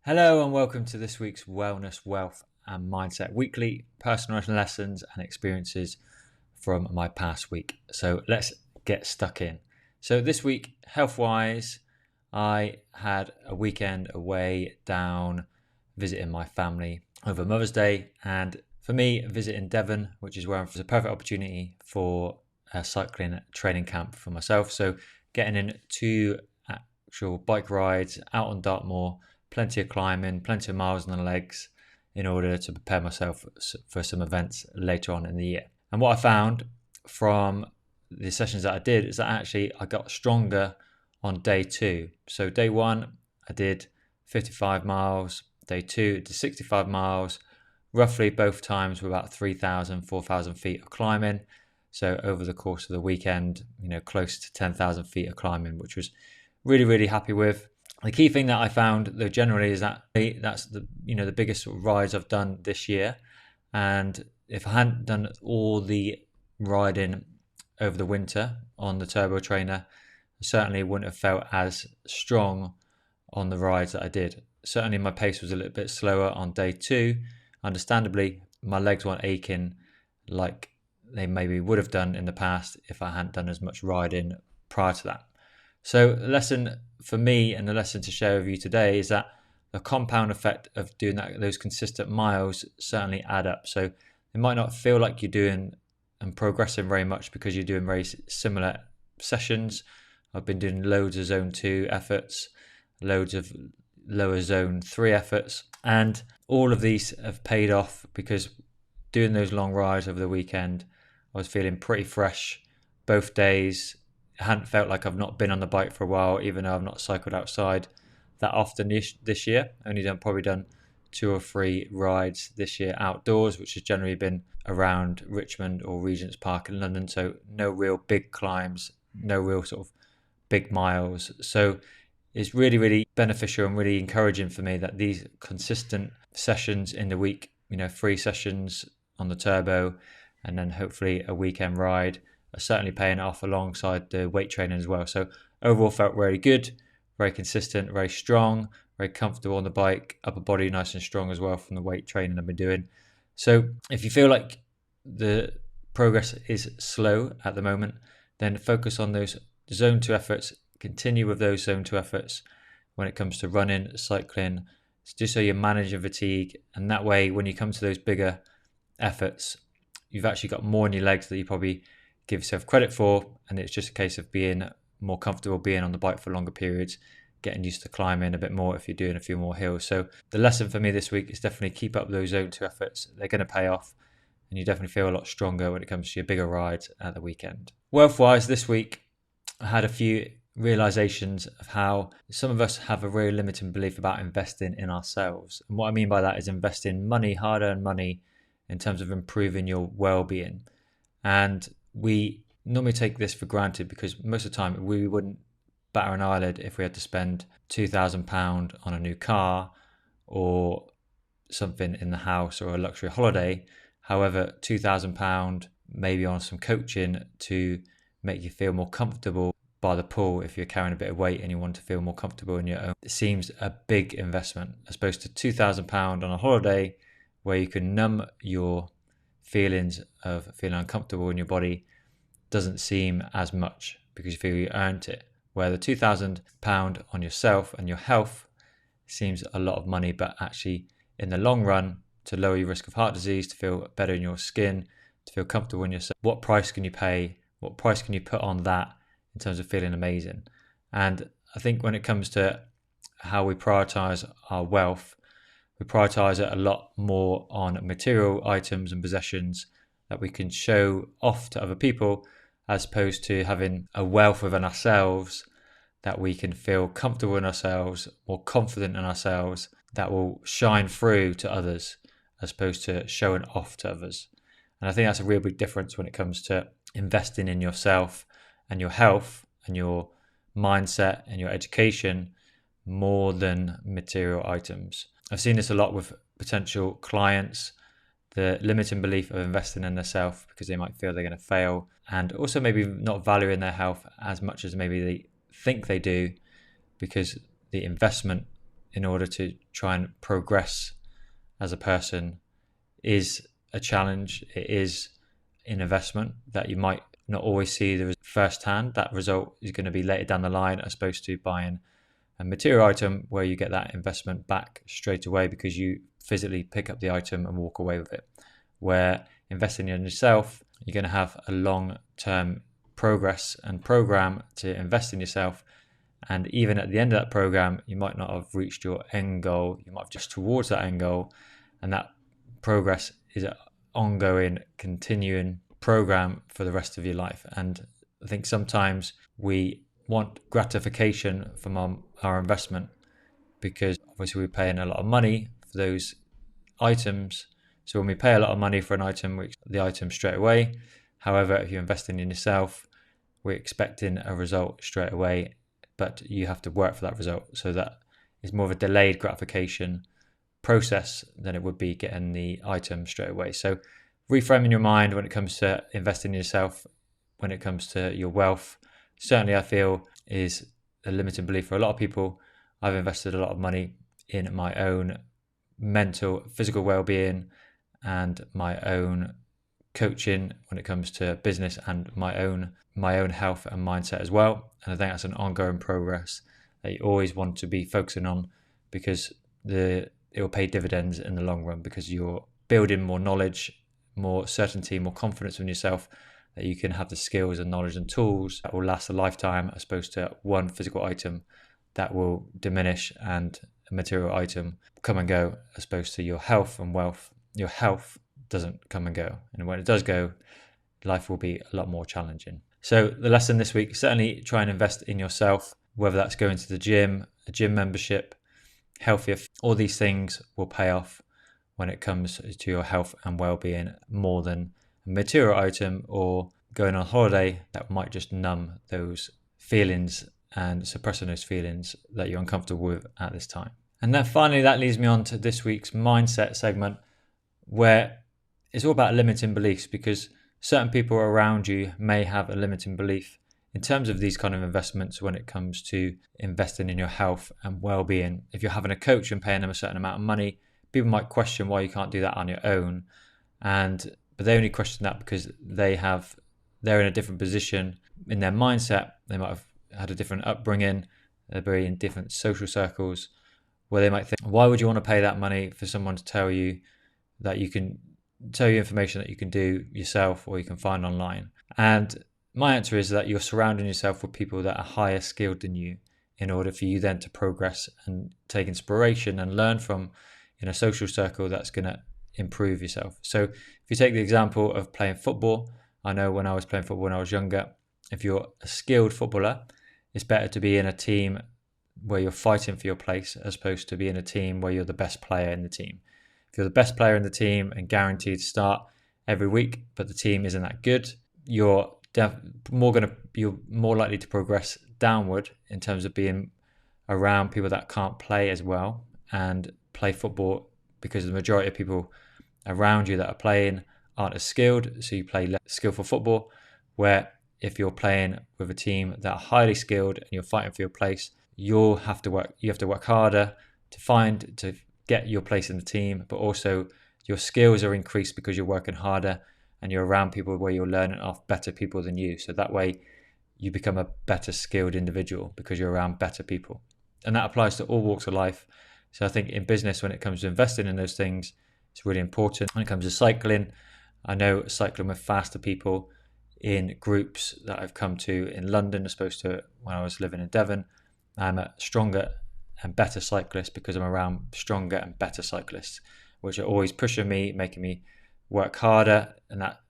Hello and welcome to this week's Wellness, Wealth and Mindset Weekly personal lessons and experiences from my past week. So let's get stuck in. So this week, health-wise, I had a weekend away down visiting my family over Mother's Day, and for me, visiting Devon, which is where it's a perfect opportunity for a cycling training camp for myself. So getting in 2 actual bike rides out on Dartmoor, plenty of climbing, plenty of miles on the legs in order to prepare myself for some events later on in the year. And what I found from the sessions that I did is that actually I got stronger on day 2. So day 1, I did 55 miles. Day 2, I did 65 miles. Roughly both times were about 3,000, 4,000 feet of climbing. So over the course of the weekend, close to 10,000 feet of climbing, which was really, really happy with. The key thing that I found, though, generally is that that's the biggest rides I've done this year. And if I hadn't done all the riding over the winter on the turbo trainer, I certainly wouldn't have felt as strong on the rides that I did. Certainly my pace was a little bit slower on day 2. Understandably, my legs weren't aching like they maybe would have done in the past if I hadn't done as much riding prior to that. So the lesson for me and the lesson to share with you today is that the compound effect of doing those consistent miles certainly add up. So it might not feel like you're doing and progressing very much because you're doing very similar sessions. I've been doing loads of zone 2 efforts, loads of lower zone 3 efforts, and all of these have paid off because doing those long rides over the weekend, I was feeling pretty fresh both days. I hadn't felt like I've not been on the bike for a while, even though I've not cycled outside that often this year. Only probably done 2 or 3 rides this year outdoors, which has generally been around Richmond or Regent's Park in London. So no real big climbs, no real sort of big miles. So it's really, really beneficial and really encouraging for me that these consistent sessions in the week, 3 sessions on the turbo and then hopefully a weekend ride, are certainly paying off alongside the weight training as well. So overall felt very good, very consistent, very strong, very comfortable on the bike, upper body nice and strong as well from the weight training I've been doing. So if you feel like the progress is slow at the moment, then focus on those zone 2 efforts, continue with those zone 2 efforts when it comes to running, cycling, just so you're managing fatigue. And that way, when you come to those bigger efforts, you've actually got more in your legs that you probably give yourself credit for, and it's just a case of being more comfortable being on the bike for longer periods, getting used to climbing a bit more if you're doing a few more hills. So the lesson for me this week is definitely keep up those zone 2 efforts. They're going to pay off, and you definitely feel a lot stronger when it comes to your bigger rides at the weekend. Wealth-wise, this week I had a few realizations of how some of us have a very limiting belief about investing in ourselves. And what I mean by that is investing money, hard-earned money, in terms of improving your well-being. And we normally take this for granted because most of the time we wouldn't batter an eyelid if we had to spend £2,000 on a new car or something in the house or a luxury holiday. However, £2,000 maybe on some coaching to make you feel more comfortable by the pool if you're carrying a bit of weight and you want to feel more comfortable in your own. It seems a big investment as opposed to £2,000 on a holiday where you can numb your feelings of feeling uncomfortable in your body. Doesn't seem as much because you feel you earned it. Where the £2,000 on yourself and your health seems a lot of money, but actually in the long run, to lower your risk of heart disease, to feel better in your skin, to feel comfortable in yourself, what price can you pay? What price can you put on that in terms of feeling amazing? And I think when it comes to how we prioritize our wealth, we prioritize it a lot more on material items and possessions that we can show off to other people, as opposed to having a wealth within ourselves that we can feel comfortable in ourselves, more confident in ourselves, that will shine through to others, as opposed to showing off to others. And I think that's a real big difference when it comes to investing in yourself and your health and your mindset and your education more than material items. I've seen this a lot with potential clients, the limiting belief of investing in themselves because they might feel they're going to fail, and also maybe not valuing their health as much as maybe they think they do because the investment in order to try and progress as a person is a challenge. It is an investment that you might not always see the firsthand. That result is going to be later down the line, as opposed to buying a material item where you get that investment back straight away because you physically pick up the item and walk away with it. Where investing in yourself, you're going to have a long-term progress and program to invest in yourself. And even at the end of that program, you might not have reached your end goal. You might have just towards that end goal. And that progress is an ongoing, continuing program for the rest of your life. And I think sometimes we want gratification from our investment because obviously we're paying a lot of money for those items. So when we pay a lot of money for an item, we expect the item straight away. However, if you're investing in yourself, we're expecting a result straight away, but you have to work for that result. So that is more of a delayed gratification process than it would be getting the item straight away. So reframing your mind when it comes to investing in yourself, when it comes to your wealth, certainly I feel is a limiting belief for a lot of people. I've invested a lot of money in my own mental, physical well-being and my own coaching when it comes to business and my own health and mindset as well. And I think that's an ongoing progress that you always want to be focusing on, because it will pay dividends in the long run, because you're building more knowledge, more certainty, more confidence in yourself, that you can have the skills and knowledge and tools that will last a lifetime, as opposed to one physical item that will diminish and a material item come and go, as opposed to your health and wealth. Your health doesn't come and go. And when it does go, life will be a lot more challenging. So the lesson this week, certainly try and invest in yourself, whether that's going to the gym, a gym membership, healthier. All these things will pay off when it comes to your health and well-being more than a material item or going on holiday that might just numb those feelings and suppressing those feelings that you're uncomfortable with at this time. And then finally, that leads me on to this week's mindset segment, where it's all about limiting beliefs, because certain people around you may have a limiting belief in terms of these kind of investments when it comes to investing in your health and well-being. If you're having a coach and paying them a certain amount of money, people might question why you can't do that on your own. But they only question that because they're in a different position in their mindset. They might have had a different upbringing. They're very in different social circles, where they might think, why would you want to pay that money for someone to tell you that you can tell you information that you can do yourself or you can find online? And my answer is that you're surrounding yourself with people that are higher skilled than you, in order for you then to progress and take inspiration and learn from in a social circle that's going to improve yourself. So if you take the example of playing football, I know when I was playing football when I was younger, if you're a skilled footballer, it's better to be in a team where you're fighting for your place, as opposed to be in a team where you're the best player in the team. If you're the best player in the team and guaranteed to start every week, but the team isn't that good, you're more likely to progress downward in terms of being around people that can't play as well and play football, because the majority of people around you that are playing aren't as skilled, so you play less skillful football. Where if you're playing with a team that are highly skilled and you're fighting for your place, you have to work harder to get your place in the team, but also your skills are increased because you're working harder and you're around people where you're learning off better people than you. So that way you become a better skilled individual because you're around better people. And that applies to all walks of life. So I think in business, when it comes to investing in those things, it's really important. When it comes to cycling, I know cycling with faster people in groups that I've come to in London, as opposed to when I was living in Devon, I'm a stronger and better cyclist because I'm around stronger and better cyclists, which are always pushing me, making me work harder, and that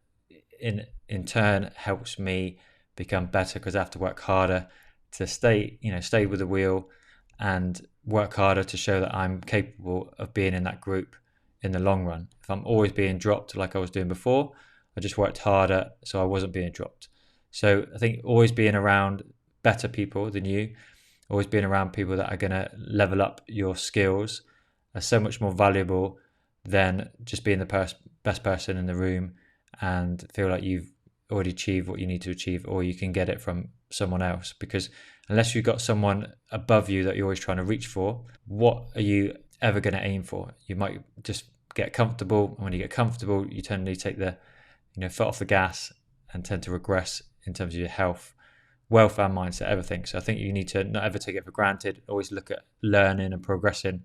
in turn helps me become better, because I have to work harder to stay with the wheel and work harder to show that I'm capable of being in that group in the long run. If I'm always being dropped like I was doing before, I just worked harder so I wasn't being dropped. So I think always being around better people than you, always being around people that are going to level up your skills, are so much more valuable than just being the best person in the room and feel like you've already achieved what you need to achieve, or you can get it from someone else. Because unless you've got someone above you that you're always trying to reach for, what are you ever going to aim for? You might just get comfortable. And when you get comfortable, you tend to take the foot off the gas and tend to regress in terms of your health, wealth and mindset, everything. So I think you need to not ever take it for granted. Always look at learning and progressing.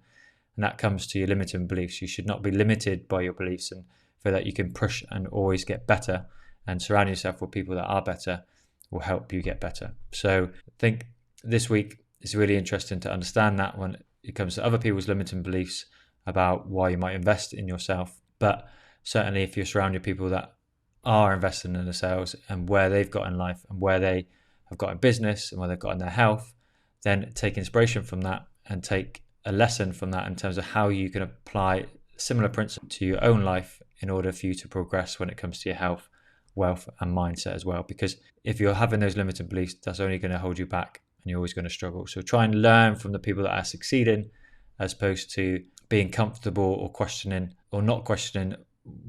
And that comes to your limiting beliefs. You should not be limited by your beliefs, and feel that you can push and always get better, and surround yourself with people that are better will help you get better. So I think this week is really interesting to understand that when it comes to other people's limiting beliefs about why you might invest in yourself. But certainly if you're surrounded people that are investing in themselves and where they've got in life and where they have got in business and where they've got in their health, then take inspiration from that and take a lesson from that in terms of how you can apply similar principles to your own life in order for you to progress when it comes to your health, wealth and mindset as well. Because if you're having those limited beliefs, that's only going to hold you back and you're always going to struggle. So try and learn from the people that are succeeding, as opposed to being comfortable or questioning or not questioning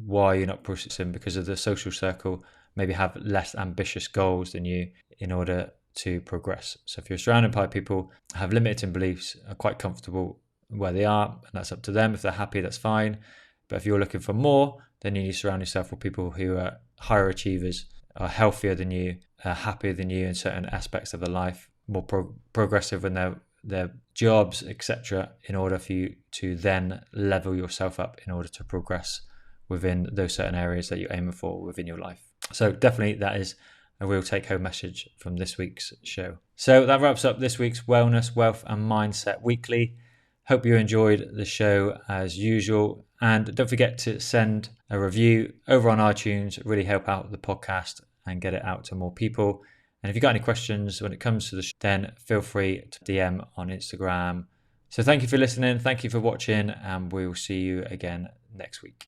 why you're not progressing because of the social circle, maybe have less ambitious goals than you in order to progress. So if you're surrounded by people who have limiting beliefs, are quite comfortable where they are, and that's up to them. If they're happy, that's fine. But if you're looking for more, then you need to surround yourself with people who are higher achievers, are healthier than you, are happier than you in certain aspects of their life, more progressive in their jobs, etc., in order for you to then level yourself up in order to progress within those certain areas that you're aiming for within your life. So definitely that is a real take-home message from this week's show. So that wraps up this week's Wellness, Wealth and Mindset Weekly. Hope you enjoyed the show as usual. And don't forget to send a review over on iTunes. It really help out the podcast and get it out to more people. And if you've got any questions when it comes to the show, then feel free to DM on Instagram. So thank you for listening. Thank you for watching. And we will see you again next week.